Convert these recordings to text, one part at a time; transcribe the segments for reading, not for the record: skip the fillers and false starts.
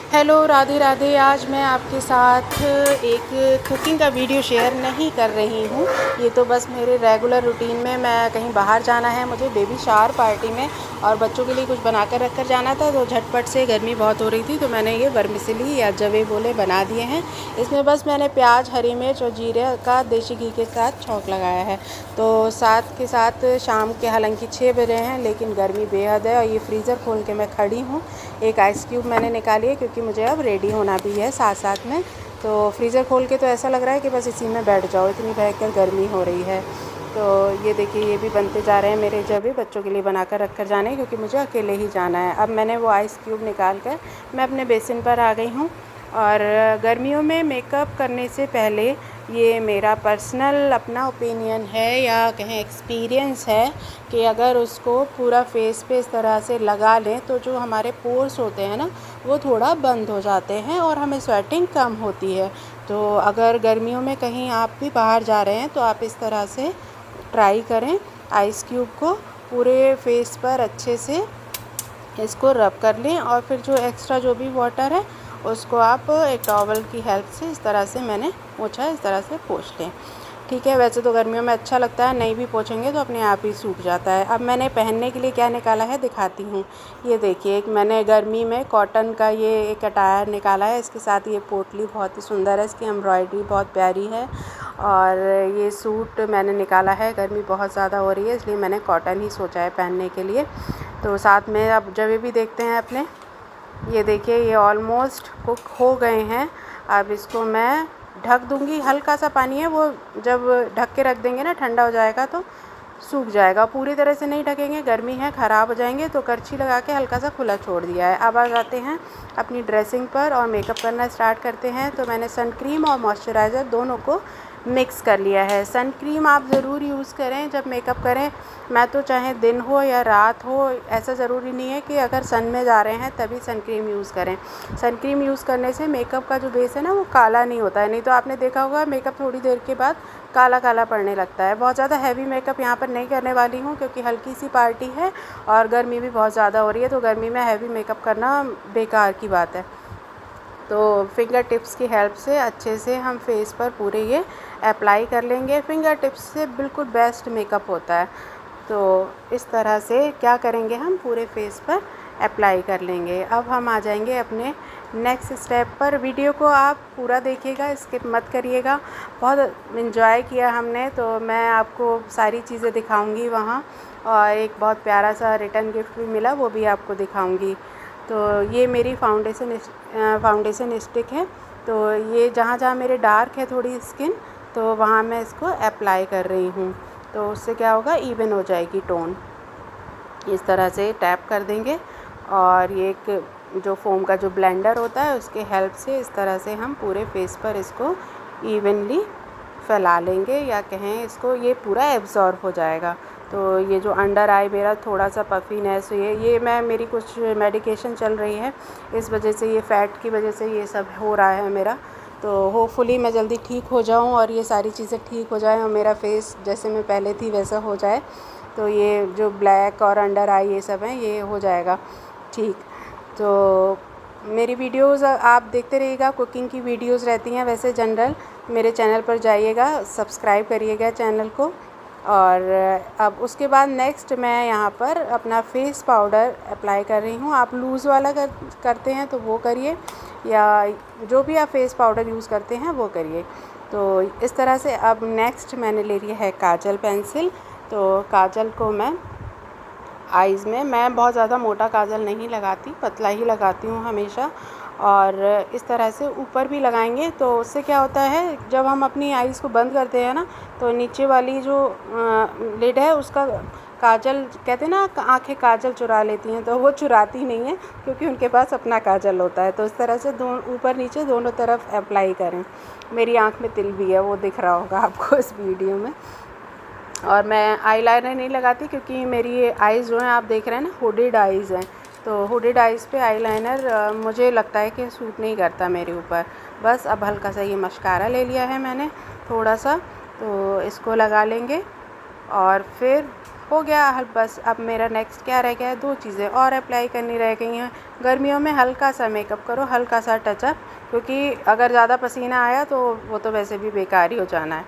Hello, Radhe Radhe. आज मैं आपके साथ एक कुकिंग का वीडियो शेयर नहीं कर रही हूँ। ये तो बस मेरे रेगुलर रूटीन में, मैं कहीं बाहर जाना है मुझे बेबी शावर पार्टी में, और बच्चों के लिए कुछ बना कर रख कर जाना था, तो झटपट से गर्मी बहुत हो रही थी तो मैंने ये वर्मिसेली या जवे बोले बना दिए हैं। इसमें बस मैंने प्याज, हरी मिर्च और जीरे का देसी घी के साथ छौंक लगाया है। तो साथ के साथ शाम के हालांकि 6 बजे हैं, लेकिन गर्मी बेहद है और ये फ्रीज़र खोल के मैं खड़ी हूँ। एक आइस क्यूब मैंने निकाली है क्योंकि मुझे अब रेडी होना भी है साथ साथ में। तो फ्रीज़र खोल के तो ऐसा लग रहा है कि बस इसी में बैठ जाओ, इतनी भयंकर गर्मी हो रही है। तो ये देखिए, ये भी बनते जा रहे हैं मेरे जवे बच्चों के लिए बना कर रख कर जाने, क्योंकि मुझे अकेले ही जाना है। अब मैंने वो आइस क्यूब निकाल कर मैं अपने बेसिन पर आ गई हूँ। और गर्मियों में मेकअप करने से पहले, ये मेरा पर्सनल अपना ओपिनियन है या कहें एक्सपीरियंस है, कि अगर उसको पूरा फेस पे इस तरह से लगा लें तो जो हमारे पोर्स होते हैं ना, वो थोड़ा बंद हो जाते हैं और हमें स्वेटिंग कम होती है। तो अगर गर्मियों में कहीं आप भी बाहर जा रहे हैं तो आप इस तरह से ट्राई करें। आइस क्यूब को पूरे फेस पर अच्छे से इसको रब कर लें, और फिर जो एक्स्ट्रा जो भी वाटर है उसको आप एक टॉवल की हेल्प से इस तरह से, मैंने पोंछा इस तरह से पोंछ लें। ठीक है, वैसे तो गर्मियों में अच्छा लगता है, नहीं भी पोंछेंगे तो अपने आप ही सूख जाता है। अब मैंने पहनने के लिए क्या निकाला है दिखाती हूँ। ये देखिए, एक मैंने गर्मी में कॉटन का ये एक अटायर निकाला है। इसके साथ ये पोटली बहुत ही सुंदर है, इसकी एम्ब्रॉयडरी बहुत प्यारी है। और ये सूट मैंने निकाला है, गर्मी बहुत ज़्यादा हो रही है इसलिए मैंने कॉटन ही सोचा है पहनने के लिए। तो साथ में अब जवे भी देखते हैं अपने। ये देखिए, ये ऑलमोस्ट कुक हो गए हैं। अब इसको मैं ढक दूँगी। हल्का सा पानी है, वो जब ढक के रख देंगे ना ठंडा हो जाएगा तो सूख जाएगा। पूरी तरह से नहीं ढकेंगे, गर्मी है, ख़राब हो जाएंगे। तो करछी लगा के हल्का सा खुला छोड़ दिया है। अब आ जाते हैं अपनी ड्रेसिंग पर और मेकअप करना स्टार्ट करते हैं। तो मैंने सन क्रीम और मॉइस्चराइज़र दोनों को मिक्स कर लिया है। सन क्रीम आप ज़रूर यूज़ करें जब मेकअप करें। मैं तो चाहे दिन हो या रात हो, ऐसा ज़रूरी नहीं है कि अगर सन में जा रहे हैं तभी सन क्रीम यूज़ करें। सन क्रीम यूज़ करने से मेकअप का जो बेस है ना, वो काला नहीं होता है। नहीं तो आपने देखा होगा मेकअप थोड़ी देर के बाद काला काला पड़ने लगता है। बहुत ज़्यादा हैवी मेकअप यहाँ पर नहीं करने वाली हूँ, क्योंकि हल्की सी पार्टी है और गर्मी भी बहुत ज़्यादा हो रही है। तो गर्मी में हैवी मेकअप करना बेकार की बात है। तो फिंगर टिप्स की हेल्प से अच्छे से हम फेस पर पूरे ये अप्लाई कर लेंगे। फिंगर टिप्स से बिल्कुल बेस्ट मेकअप होता है। तो इस तरह से क्या करेंगे, हम पूरे फेस पर अप्लाई कर लेंगे। अब हम आ जाएंगे अपने नेक्स्ट स्टेप पर। वीडियो को आप पूरा देखिएगा, स्किप मत करिएगा। बहुत इन्जॉय किया हमने, तो मैं आपको सारी चीज़ें दिखाऊंगी वहाँ, और एक बहुत प्यारा सा रिटर्न गिफ्ट भी मिला, वो भी आपको दिखाऊंगी। तो ये मेरी फाउंडेशन स्टिक है। तो ये जहाँ जहाँ मेरे डार्क है थोड़ी स्किन, तो वहाँ मैं इसको अप्लाई कर रही हूँ। तो उससे क्या होगा, इवन हो जाएगी टोन। इस तरह से टैप कर देंगे, और ये एक जो फोम का जो ब्लेंडर होता है उसके हेल्प से इस तरह से हम पूरे फेस पर इसको इवनली फैला लेंगे, या कहें इसको ये पूरा एब्जॉर्ब हो जाएगा। तो ये जो अंडर आई मेरा थोड़ा सा पफीनेस, ये मैं मेरी कुछ मेडिकेशन चल रही है, इस वजह से, ये फ़ैट की वजह से ये सब हो रहा है मेरा। तो होपफुली मैं जल्दी ठीक हो जाऊं और ये सारी चीज़ें ठीक हो जाएं और मेरा फेस जैसे मैं पहले थी वैसा हो जाए। तो ये जो ब्लैक और अंडर आई ये सब हैं, ये हो जाएगा ठीक। तो मेरी वीडियोज़ आप देखते रहिएगा, कुकिंग की वीडियोज़ रहती हैं वैसे जनरल। मेरे चैनल पर जाइएगा, सब्सक्राइब करिएगा चैनल को। और अब उसके बाद नेक्स्ट मैं यहाँ पर अपना फेस पाउडर अप्लाई कर रही हूँ। आप लूज़ वाला करते हैं तो वो करिए, या जो भी आप फेस पाउडर यूज़ करते हैं वो करिए। तो इस तरह से अब नेक्स्ट मैंने ले लिया है काजल पेंसिल। तो काजल को मैं आइज़ में, मैं बहुत ज़्यादा मोटा काजल नहीं लगाती, पतला ही लगाती हूँ हमेशा। और इस तरह से ऊपर भी लगाएंगे तो उससे क्या होता है, जब हम अपनी आइज़ को बंद करते हैं ना, तो नीचे वाली जो लिड है उसका काजल, कहते हैं ना आंखें काजल चुरा लेती हैं, तो वो चुराती नहीं है क्योंकि उनके पास अपना काजल होता है। तो इस तरह से ऊपर नीचे दोनों तरफ अप्लाई करें। मेरी आँख में तिल भी है, वो दिख रहा होगा आपको इस वीडियो में। और मैं आईलाइनर नहीं लगाती क्योंकि मेरी आइज़ जो हैं, आप देख रहे हैं ना, हुडेड आइज़ हैं। तो हुडेड आइज़ पे आईलाइनर मुझे लगता है कि सूट नहीं करता मेरे ऊपर। बस अब हल्का सा ये मस्कारा ले लिया है मैंने थोड़ा सा, तो इसको लगा लेंगे। और फिर हो गया हल। बस अब मेरा नेक्स्ट क्या रह गया है, 2 चीज़ें और अप्लाई करनी रह गई हैं। गर्मियों में हल्का सा मेकअप करो, हल्का सा टचअप, क्योंकि अगर ज़्यादा पसीना आया तो वो तो वैसे भी बेकार ही हो जाना है।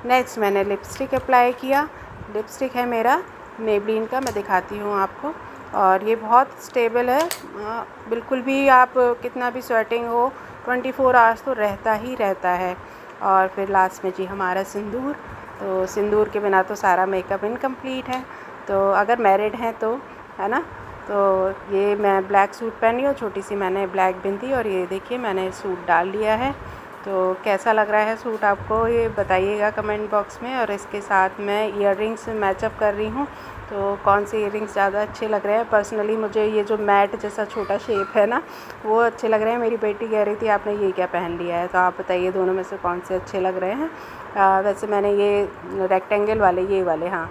नेक्स्ट मैंने लिपस्टिक अप्लाई किया। लिपस्टिक है मेरा मेबलिन का, मैं दिखाती हूँ आपको। और ये बहुत स्टेबल है, बिल्कुल भी आप कितना भी स्वेटिंग हो 24 आवर्स तो रहता ही रहता है। और फिर लास्ट में जी हमारा सिंदूर। तो सिंदूर के बिना तो सारा मेकअप इनकम्प्लीट है। तो अगर मैरिड हैं तो, है ना। तो ये मैं ब्लैक सूट पहनी हूँ, छोटी सी मैंने ब्लैक बिंदी, और ये देखिए मैंने सूट डाल लिया है। तो कैसा लग रहा है सूट आपको, ये बताइएगा कमेंट बॉक्स में। और इसके साथ मैं ईयररिंग्स मैचअप कर रही हूँ। तो कौन से ईयररिंग्स ज़्यादा अच्छे लग रहे हैं, पर्सनली मुझे ये जो मैट जैसा छोटा शेप है ना, वो अच्छे लग रहे हैं। मेरी बेटी कह रही थी आपने ये क्या पहन लिया है, तो आप बताइए दोनों में से कौन से अच्छे लग रहे हैं। वैसे मैंने ये रेक्टेंगल वाले, ये वाले, हाँ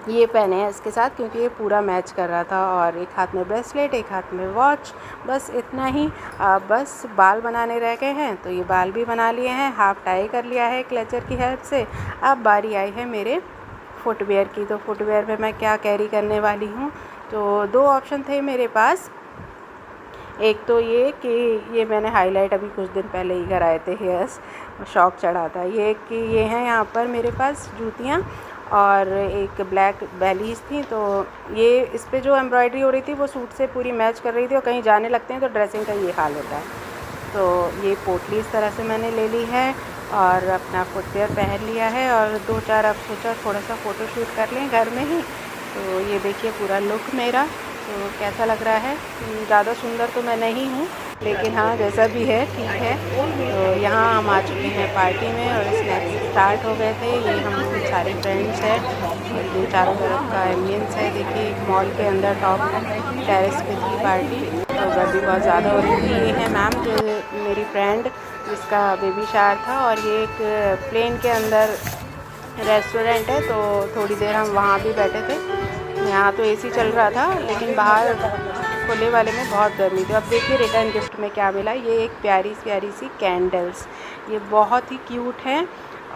ये पहने हैं इसके साथ, क्योंकि ये पूरा मैच कर रहा था। और एक हाथ में ब्रेसलेट, एक हाथ में वॉच, बस इतना ही। बस बाल बनाने रह गए हैं, तो ये बाल भी बना लिए हैं, हाफ टाई कर लिया है क्लेचर की हेल्प से। अब बारी आई है मेरे फुटवेयर की। तो फुटवेयर में मैं क्या कैरी करने वाली हूँ, तो 2 ऑप्शन थे मेरे पास। एक तो ये कि ये मैंने हाईलाइट अभी कुछ दिन पहले ही कराए थे, हेयर्स शौक चढ़ा था। ये कि ये हैं यहाँ पर मेरे पास जूतियाँ, और एक ब्लैक बैलीज थी। तो ये इस पे जो एम्ब्रॉयडरी हो रही थी वो सूट से पूरी मैच कर रही थी, और कहीं जाने लगते हैं तो ड्रेसिंग का ये हाल होता है। तो ये पोटली इस तरह से मैंने ले ली है, और अपना फुटवेयर पहन लिया है। और 2-4 अब सोचा थोड़ा सा फ़ोटो शूट कर लें घर में ही। तो ये देखिए पूरा लुक मेरा, तो कैसा लग रहा है। ज़्यादा सुंदर तो मैं नहीं हूँ, लेकिन हाँ जैसा भी है ठीक है। तो यहाँ हम आ चुके हैं पार्टी में, और स्नैक्स स्टार्ट हो गए थे। ये हम सारे फ्रेंड्स हैं, और ये चारों तरफ का एम्बियंस है। देखिए मॉल के अंदर टॉप टेरेस पे थी पार्टी, तो गर्दी बहुत ज़्यादा हो रही थी। ये है मैम जो मेरी फ्रेंड, जिसका बेबी शावर था। और ये एक प्लेन के अंदर रेस्टोरेंट है, तो थोड़ी देर हम वहाँ भी बैठे थे। यहाँ तो एसी चल रहा था, लेकिन बाहर खुले वाले में बहुत गर्मी थी। अब देखिए रिटर्न गिफ्ट में क्या मिला। ये एक प्यारी सी कैंडल्स, ये बहुत ही क्यूट है।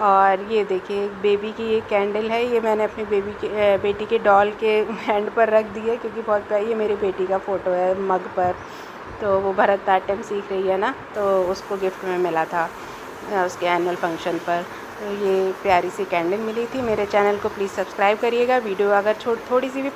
और ये देखिए एक बेबी की ये कैंडल है, ये मैंने अपनी बेटी के डॉल के हैंड पर रख दी है, क्योंकि बहुत प्यारी, ये मेरी बेटी का फ़ोटो है मग पर। तो वो भरतनाट्यम सीख रही है ना, तो उसको गिफ्ट में मिला था उसके एनुअल फंक्शन पर। तो ये प्यारी सी कैंडल मिली थी। मेरे चैनल को प्लीज़ सब्सक्राइब करिएगा। वीडियो अगर थोड़ी सी भी पसंद